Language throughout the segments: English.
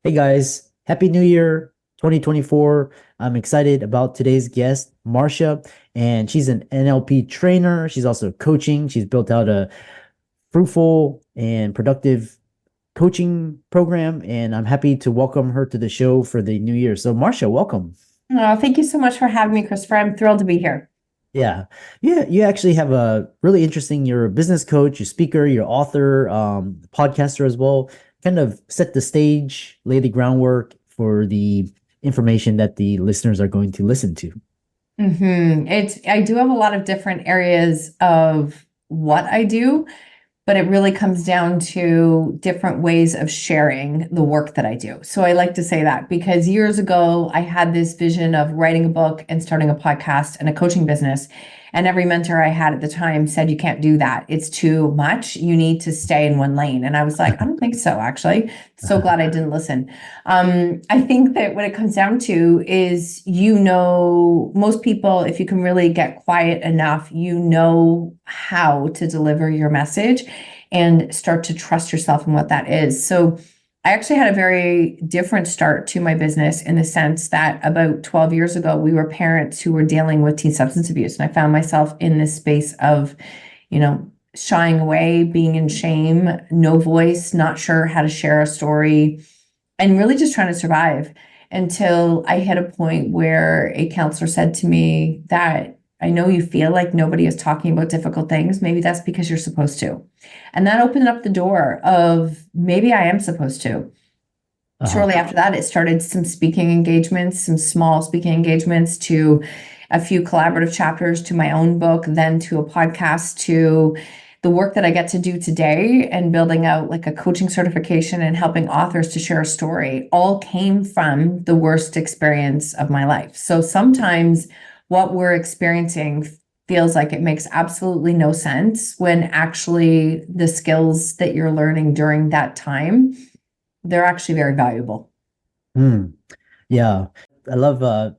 Hey guys, Happy New Year 2024. I'm excited about today's guest, Marsha, and she's an NLP trainer. She's also coaching. She's built out a fruitful and productive coaching program, and I'm happy to welcome her to the show for the new year. So, Marsha, welcome. Oh, thank you so much for having me, Christopher. I'm thrilled to be here. Yeah. Yeah, you actually have a really interesting, you're a business coach, you're a speaker, you're author, podcaster as well. Kind of set the stage, lay the groundwork for the information that the listeners are going to listen to. I do have a lot of different areas of what I do, but it really comes down to different ways of sharing the work that I do. So I like to say that because years ago, I had this vision of writing a book and starting a podcast and a coaching business. And every mentor I had at the time said, you can't do that. It's too much. You need to stay in one lane. And I was like, I don't think so, actually. So glad I didn't listen. I think that what it comes down to is, most people, if you can really get quiet enough, you know how to deliver your message and start to trust yourself in what that is. So I actually had a very different start to my business in the sense that about 12 years ago, we were parents who were dealing with teen substance abuse. And I found myself in this space of, shying away, being in shame, no voice, not sure how to share a story, and really just trying to survive until I hit a point where a counselor said to me that I know you feel like nobody is talking about difficult things. Maybe that's because you're supposed to. And that opened up the door of maybe I am supposed to. Uh-huh. Shortly after that, it started some speaking engagements, some small speaking engagements, to a few collaborative chapters, to my own book, then to a podcast, to the work that I get to do today and building out like a coaching certification and helping authors to share a story, all came from the worst experience of my life. So sometimes what we're experiencing feels like it makes absolutely no sense when actually the skills that you're learning during that time, they're actually very valuable. Mm, yeah. I love the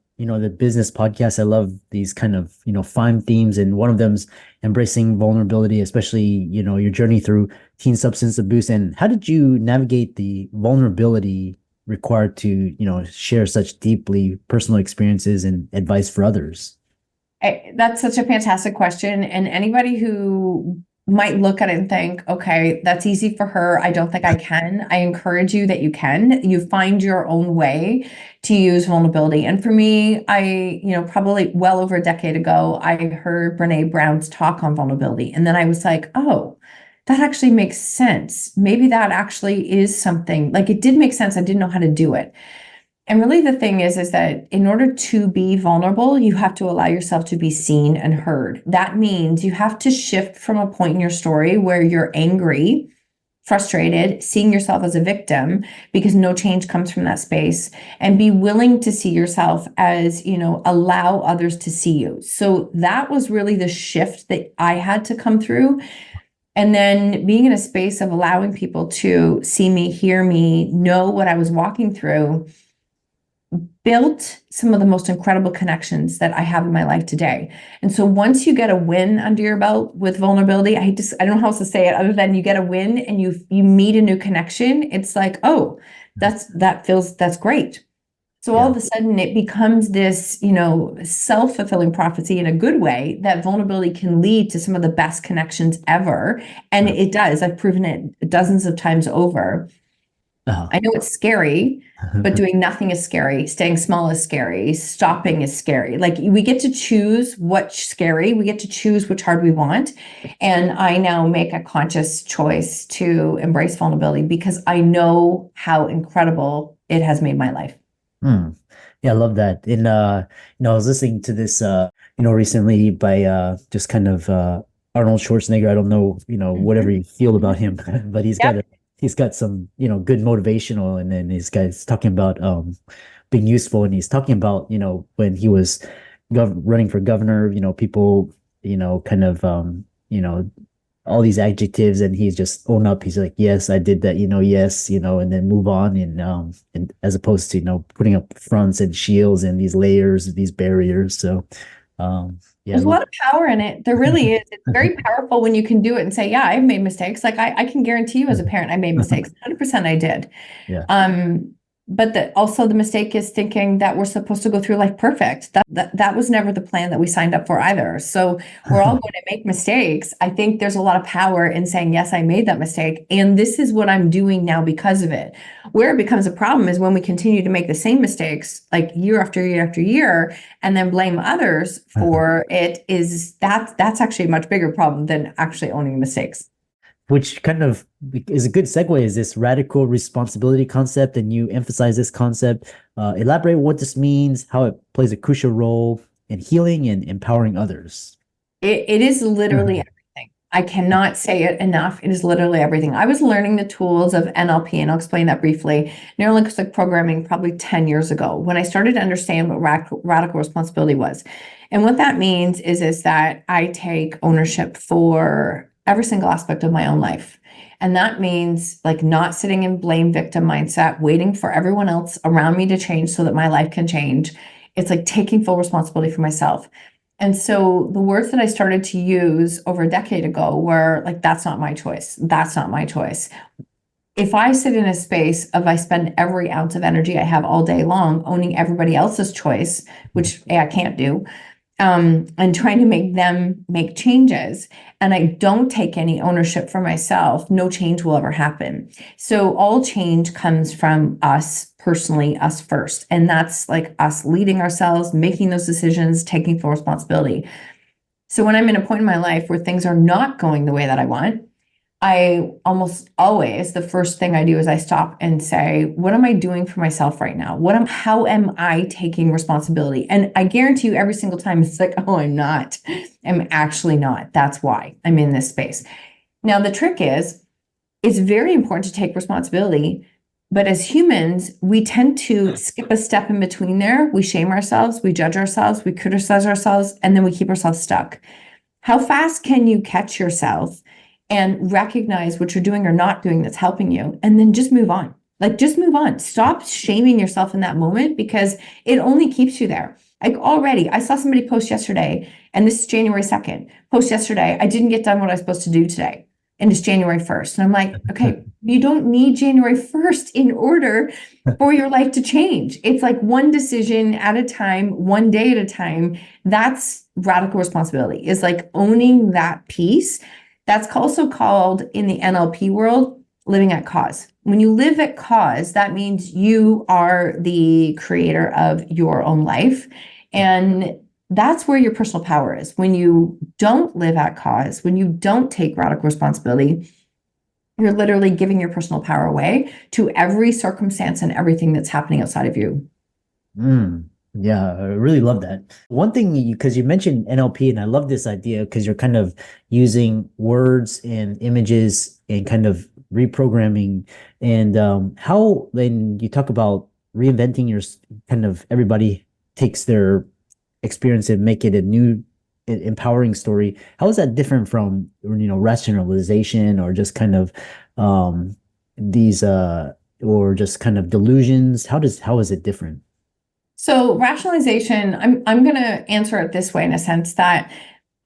business podcast. I love these kind of, fine themes, and one of them's embracing vulnerability, especially, your journey through teen substance abuse. And how did you navigate the vulnerability required to, share such deeply personal experiences and advice for others? That's such a fantastic question. And anybody who might look at it and think, okay, that's easy for her. I don't think I can. I encourage you that you can. You find your own way to use vulnerability. And for me, probably well over a decade ago, I heard Brene Brown's talk on vulnerability. And then I was like, oh, that actually makes sense. Maybe that actually is something, like, it did make sense. I didn't know how to do it. And really the thing is that in order to be vulnerable, you have to allow yourself to be seen and heard. That means you have to shift from a point in your story where you're angry, frustrated, seeing yourself as a victim because no change comes from that space, and be willing to see yourself as, allow others to see you. So that was really the shift that I had to come through. And then being in a space of allowing people to see me, hear me, know what I was walking through built some of the most incredible connections that I have in my life today. And so once you get a win under your belt with vulnerability, I don't know how else to say it other than you get a win and you meet a new connection. It's like, oh, that's great. So all Yeah. of a sudden it becomes this, self-fulfilling prophecy in a good way that vulnerability can lead to some of the best connections ever. And it does. I've proven it dozens of times over. Uh, I know it's scary, but doing nothing is scary. Staying small is scary. Stopping is scary. Like, we get to choose what's scary. We get to choose which hard we want. And I now make a conscious choice to embrace vulnerability because I know how incredible it has made my life. Hmm. Yeah, I love that. And I was listening to this recently by just kind of Arnold Schwarzenegger. I don't know, whatever Mhm. you feel about him, but Yep. he's got some, good motivational, and then he's guys talking about being useful, and he's talking about, when he was running for governor, people, kind of all these adjectives, and he's just own up. He's like, yes, I did that, yes, and then move on. And as opposed to, putting up fronts and shields and these layers, these barriers. So, yeah, I There's a love lot of power in it. There really is. It's very powerful when you can do it and say, yeah, I've made mistakes. Like I can guarantee you as a parent, I made mistakes. 100% I did. yeah. Um, But also the mistake is thinking that we're supposed to go through life perfect. That was never the plan that we signed up for either. So we're all going to make mistakes. I think there's a lot of power in saying, yes, I made that mistake, and this is what I'm doing now because of it. Where it becomes a problem is when we continue to make the same mistakes like year after year after year, and then blame others for it. That's actually a much bigger problem than actually owning mistakes. Which kind of is a good segue, is this radical responsibility concept, and you emphasize this concept. Elaborate what this means, how it plays a crucial role in healing and empowering others. It is literally everything. I cannot say it enough. It is literally everything. I was learning the tools of NLP, and I'll explain that briefly. Neuro-linguistic programming probably 10 years ago when I started to understand what radical responsibility was. And what that means is that I take ownership for every single aspect of my own life. And that means like not sitting in blame victim mindset, waiting for everyone else around me to change so that my life can change. It's like taking full responsibility for myself. And so the words that I started to use over a decade ago were like, that's not my choice. That's not my choice. If I sit in a space of I spend every ounce of energy I have all day long owning everybody else's choice, which I can't do, and trying to make them make changes, and I don't take any ownership for myself, no change will ever happen. So all change comes from us personally, us first. And that's like us leading ourselves, making those decisions, taking full responsibility. So when I'm in a point in my life where things are not going the way that I want, I almost always, the first thing I do is I stop and say, what am I doing for myself right now? How am I taking responsibility? And I guarantee you every single time it's like, oh, I'm not. I'm actually not. That's why I'm in this space. Now, the trick is, it's very important to take responsibility. But as humans, we tend to skip a step in between there. We shame ourselves, we judge ourselves, we criticize ourselves, and then we keep ourselves stuck. How fast can you catch yourself and recognize what you're doing or not doing that's helping you, and then just move on? Like, just move on. Stop shaming yourself in that moment because it only keeps you there. Like already, I saw somebody post yesterday, and this is January 2nd, post yesterday, I didn't get done what I was supposed to do today. And it's January 1st. And I'm like, okay, you don't need January 1st in order for your life to change. It's like one decision at a time, one day at a time. That's radical responsibility, is like owning that piece. That's also called in the NLP world, living at cause. When you live at cause, that means you are the creator of your own life. And that's where your personal power is. When you don't live at cause, when you don't take radical responsibility, you're literally giving your personal power away to every circumstance and everything that's happening outside of you. Yeah, I really love that. One thing, because you mentioned NLP, and I love this idea because you're kind of using words and images and kind of reprogramming. And how, when you talk about reinventing your kind of, everybody takes their experience and make it a new empowering story. How is that different from, rationalization, or just kind of these or just kind of delusions? How is it different? So rationalization, I'm going to answer it this way, in a sense that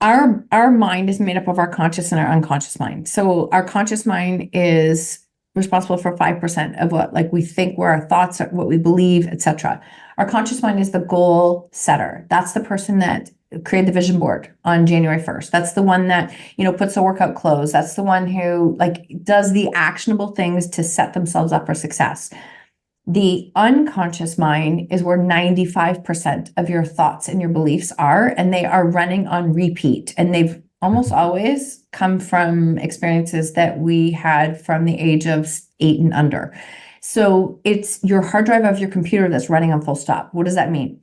our mind is made up of our conscious and our unconscious mind. So our conscious mind is responsible for 5% of what like we think, where our thoughts are, what we believe, etc. Our conscious mind is the goal setter. That's the person that created the vision board on January 1st. That's the one that, puts the workout clothes. That's the one who like does the actionable things to set themselves up for success. The unconscious mind is where 95% of your thoughts and your beliefs are, and they are running on repeat. And they've almost always come from experiences that we had from the age of 8 and under. So it's your hard drive of your computer that's running on full stop. What does that mean?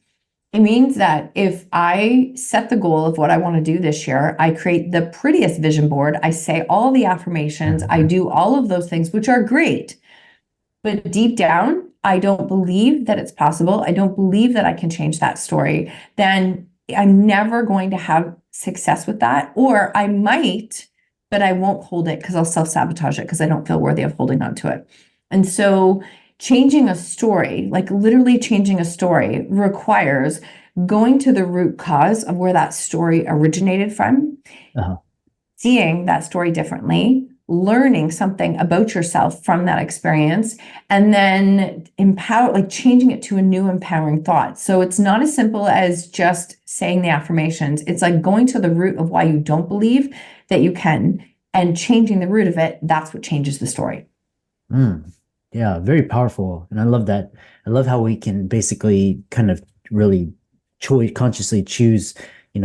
It means that if I set the goal of what I want to do this year, I create the prettiest vision board, I say all the affirmations, I do all of those things, which are great. But deep down, I don't believe that it's possible. I don't believe that I can change that story. Then I'm never going to have success with that. Or I might, but I won't hold it because I'll self-sabotage it because I don't feel worthy of holding on to it. And so changing a story, like literally changing a story, requires going to the root cause of where that story originated from, Uh-huh. seeing that story differently, learning something about yourself from that experience, and then changing it to a new empowering thought. So it's not as simple as just saying the affirmations. It's like going to the root of why you don't believe that you can and changing the root of it. That's what changes the story. Mm. Yeah, very powerful. And I love that. I love how we can basically kind of really consciously choose,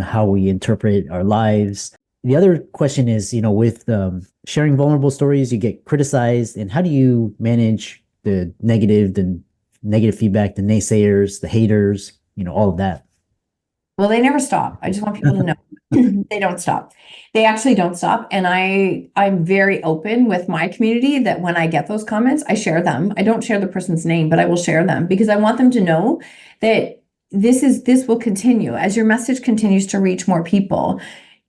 how we interpret our lives. The other question is, with sharing vulnerable stories, you get criticized. And how do you manage the negative feedback, the naysayers, the haters, all of that? Well, they never stop. I just want people to know they don't stop. They actually don't stop. And I'm very open with my community that when I get those comments, I share them. I don't share the person's name, but I will share them because I want them to know that this will continue. As your message continues to reach more people,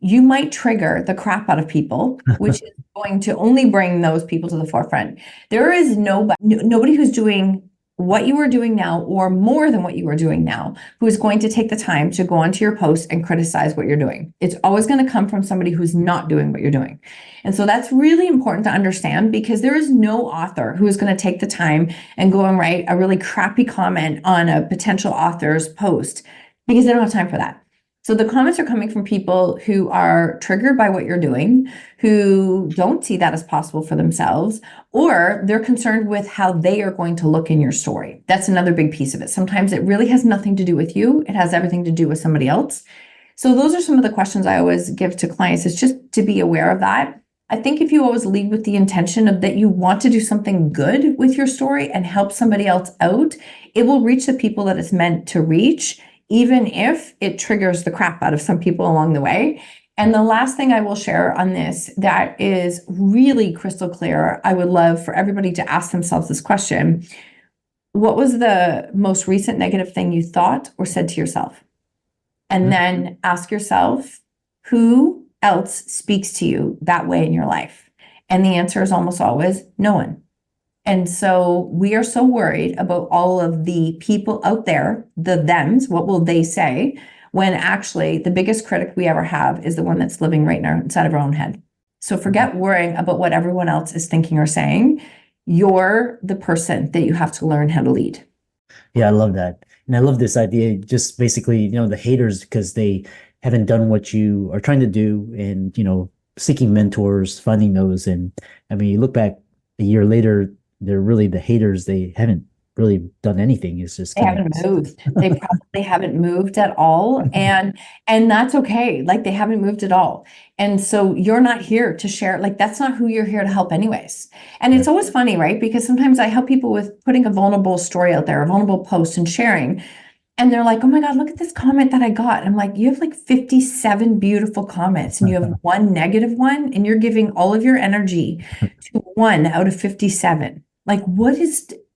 you might trigger the crap out of people, which is going to only bring those people to the forefront. There is nobody who's doing what you are doing now or more than what you are doing now who is going to take the time to go onto your post and criticize what you're doing. It's always going to come from somebody who's not doing what you're doing. And so that's really important to understand because there is no author who is going to take the time and go and write a really crappy comment on a potential author's post because they don't have time for that. So the comments are coming from people who are triggered by what you're doing, who don't see that as possible for themselves, or they're concerned with how they are going to look in your story. That's another big piece of it. Sometimes it really has nothing to do with you. It has everything to do with somebody else. So those are some of the questions I always give to clients, is just to be aware of that. I think if you always lead with the intention of that you want to do something good with your story and help somebody else out, it will reach the people that it's meant to reach, even if it triggers the crap out of some people along the way. And the last thing I will share on this that is really crystal clear, I would love for everybody to ask themselves this question. What was the most recent negative thing you thought or said to yourself? And then ask yourself, who else speaks to you that way in your life? And the answer is almost always no one. And so we are so worried about all of the people out there, the thems, what will they say, when actually the biggest critic we ever have is the one that's living right now inside of our own head. So forget worrying about what everyone else is thinking or saying. You're the person that you have to learn how to lead. Yeah, I love that. And I love this idea, just basically, the haters, because they haven't done what you are trying to do and, seeking mentors, finding those. And I mean, you look back a year later, they're really the haters. They haven't really done anything. It's just They haven't moved. They probably haven't moved at all. And that's okay. Like they haven't moved at all. And so you're not here to share, like that's not who you're here to help anyways. And it's always funny, right? Because sometimes I help people with putting a vulnerable story out there, a vulnerable post and sharing. And they're like, oh my God, look at this comment that I got. And I'm like, you have like 57 beautiful comments and you have one negative one and you're giving all of your energy to one out of 57. Like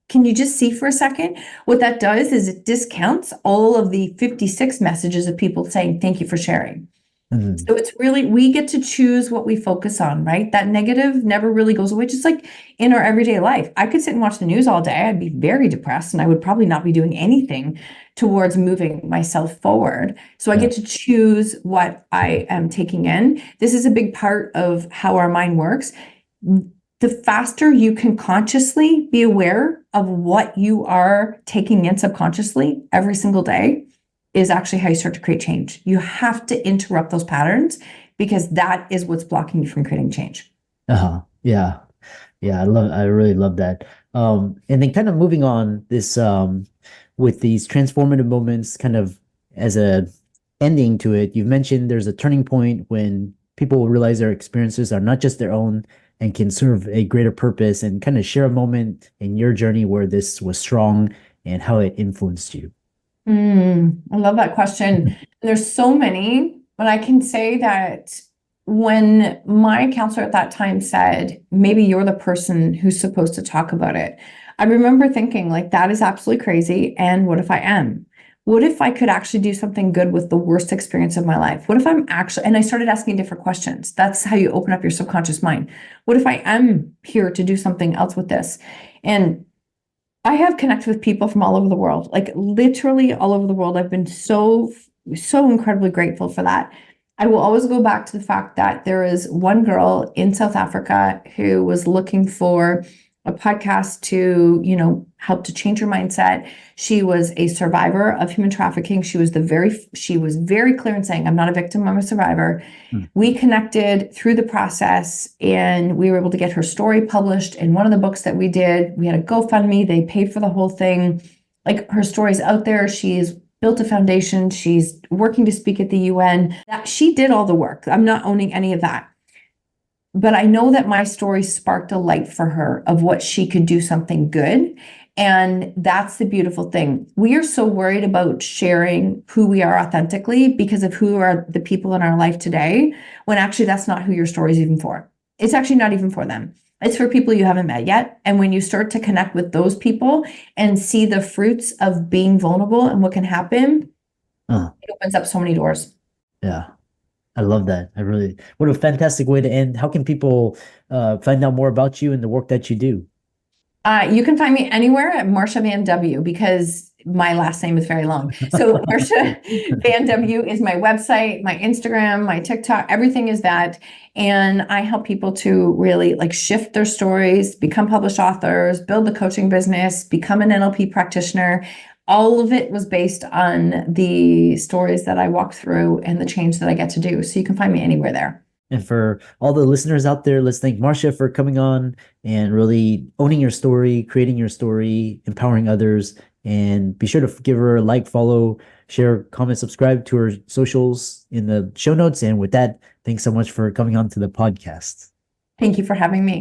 can you just see for a second? What that does is it discounts all of the 56 messages of people saying, thank you for sharing. Mhm. So it's really, we get to choose what we focus on, right? That negative never really goes away. Just like in our everyday life, I could sit and watch the news all day. I'd be very depressed and I would probably not be doing anything towards moving myself forward. So I get to choose what I am taking in. This is a big part of how our mind works. The faster you can consciously be aware of what you are taking in subconsciously every single day is actually how you start to create change. You have to interrupt those patterns because that is what's blocking you from creating change. Yeah. Yeah. I really love that. And then kind of moving on this, with these transformative moments, kind of as a ending to it, you've mentioned there's a turning point when people will realize their experiences are not just their own and can serve a greater purpose, and kind of share a moment in your journey where this was strong and how it influenced you. I love that question. There's so many, but I can say that when my counselor at that time said, maybe you're the person who's supposed to talk about it, I remember thinking, like, that is absolutely crazy. And what if I am? What if I could actually do something good with the worst experience of my life? What if I'm actually, and I started asking different questions. That's how you open up your subconscious mind. What if I am here to do something else with this? And I have connected with people from all over the world, like literally all over the world. I've been so incredibly grateful for that. I will always go back to the fact that there is one girl in South Africa who was looking for a podcast to, help to change her mindset. She was a survivor of human trafficking. She was very clear in saying, I'm not a victim, I'm a survivor. Mm. We connected through the process and we were able to get her story published in one of the books that we did. We had a GoFundMe, they paid for the whole thing. Like, her story's out there. She's built a foundation. She's working to speak at the UN. She did all the work. I'm not owning any of that. But I know that my story sparked a light for her of what she could do something good. And that's the beautiful thing. We are so worried about sharing who we are authentically because of who are the people in our life today, when actually that's not who your story is even for. It's actually not even for them. It's for people you haven't met yet. And when you start to connect with those people and see the fruits of being vulnerable and what can happen, it opens up so many doors. Yeah. I love that. What a fantastic way to end. How can people find out more about you and the work that you do? You can find me anywhere at Marsha Van W, because my last name is very long. So Marsha Van W is my website, my Instagram, my TikTok, everything is that. And I help people to really shift their stories, become published authors, build the coaching business, become an NLP practitioner. All of it was based on the stories that I walked through and the change that I get to do. So you can find me anywhere there. And for all the listeners out there, let's thank Marsha for coming on and really owning your story, creating your story, empowering others. And be sure to give her a like, follow, share, comment, subscribe to her socials in the show notes. And with that, thanks so much for coming on to the podcast. Thank you for having me.